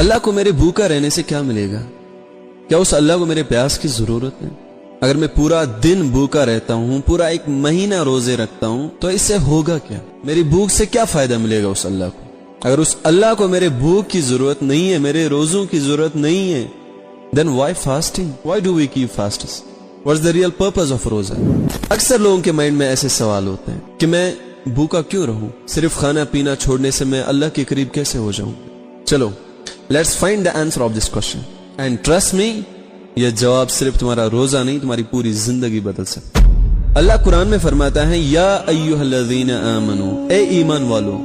اللہ को मेरे भूखा रहने से क्या मिलेगा? क्या उस अल्लाह को मेरे प्यास की जरूरत है? अगर मैं पूरा दिन भूखा रहता हूँ, पूरा एक महीना रोजे रखता हूँ, तो इससे होगा क्या? मेरी भूख से क्या फायदा मिलेगा उस अल्लाह को? अगर उस अल्लाह को मेरे भूख की जरूरत नहीं है, मेरे रोजों की जरूरत नहीं है, then why fasting? Why do we keep fasts? What's the real purpose of रोजा? अक्सर लोगों के माइंड में ऐसे सवाल होते हैं कि मैं भूखा क्यों रहूं? सिर्फ खाना पीना छोड़ने से मैं अल्लाह के करीब कैसे हो जाऊं? चलो, let's find the answer of this question. And trust me, यह जवाब सिर्फ तुम्हारा रोजा नहीं, तुम्हारी पूरी जिंदगी बदल सकता है। अल्लाह कुरान में फरमाता है, या अय्युहल्लज़ीना आमनू, ए ईमान वालों,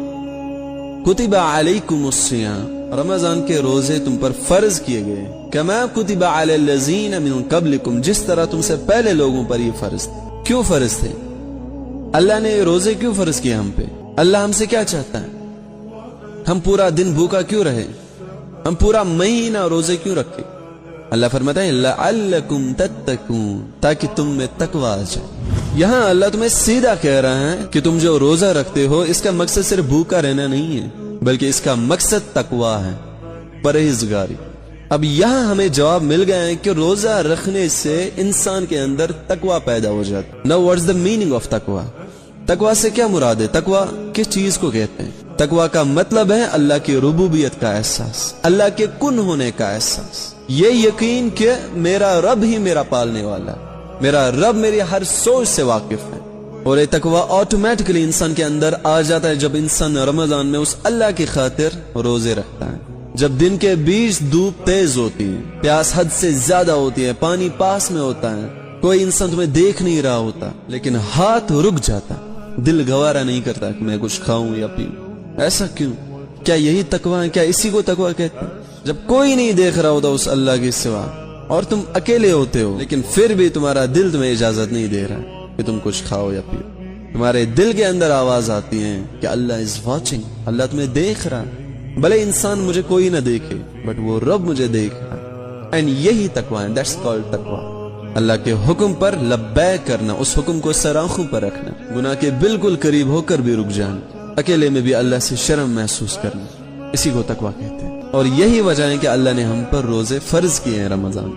कुतिबा अलैकुमुस्सियाम, रमजान के रोजे तुम पर फर्ज किए गए, कमा कुतिबा अलल्लज़ीना मिन क़ब्लिकुम, जिस तरह तुमसे पहले लोगों पर ये फर्ज थे। क्यों फर्ज थे? अल्लाह ने रोजे क्यों फर्ज किए हम पे? अल्लाह हमसे क्या चाहता है? हम पूरा दिन भूखा क्यों रहे? हम पूरा महीना रोजे क्यों रखे? अल्लाह फरमाता है, लअल्लकुम तत्तकून, ताकि तुम में तकवा आ जाए। यहाँ अल्लाह तुम्हें सीधा कह रहा है कि तुम जो रोजा रखते हो, इसका मकसद सिर्फ भूखा रहना नहीं है, बल्कि इसका मकसद तकवा है, परहेजगारी। अब यहाँ हमें जवाब मिल गया है कि रोजा रखने से इंसान के अंदर तकवा पैदा हो जाता है। Now what's the meaning of तकवा? तकवा से क्या मुराद है? तकवा किस चीज को कहते हैं? तकवा का मतलब है अल्लाह की रुबूबियत का एहसास, अल्लाह के कुन होने का एहसास, ये यकीन कि मेरा रब ही मेरा पालने वाला है, मेरा रब मेरी हर सोच से वाकिफ है। और ये तकवा ऑटोमेटिकली इंसान के अंदर आ जाता है जब इंसान रमजान में उस अल्लाह की खातिर रोजे रखता है। जब दिन के 20 धूप तेज होती है, प्यास हद से ज्यादा होती है, पानी पास में होता है, कोई इंसान तुम्हें देख नहीं रहा होता, लेकिन हाथ रुक जाता, दिल गवारा नहीं करता कि मैं कुछ खाऊं या पीऊं। ऐसा क्यों? क्या यही तकवा है? क्या इसी को तकवा कहते हैं? जब कोई नहीं देख रहा होता उस अल्लाह के सिवा और तुम अकेले होते हो, लेकिन फिर भी तुम्हारा दिल तुम्हें इजाजत नहीं दे रहा है कि तुम कुछ खाओ या पियो। तुम्हारे दिल के अंदर आवाज आती है कि अल्लाह इज वॉचिंग, अल्लाह तुम्हें देख रहा है, भले इंसान मुझे कोई ना देखे, बट वो रब मुझे देख रहा है। एंड यही तकवा है, दैट्स कॉल्ड तकवा। अल्लाह के हुक्म पर लब्बैक करना, उस हुक्म को सर आंखों पर रखना, गुनाह के बिल्कुल करीब होकर भी रुक जाना, अकेले में भी अल्लाह से शर्म महसूस करना, इसी को तकवा कहते हैं। और यही वजह है कि अल्लाह ने हम पर रोजे फर्ज किए हैं रमजान,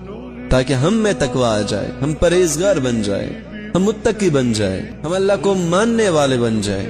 ताकि हम में तकवा आ जाए, हम परहेजगार बन जाए, हम मुत्तकी बन जाए, हम अल्लाह को मानने वाले बन जाए।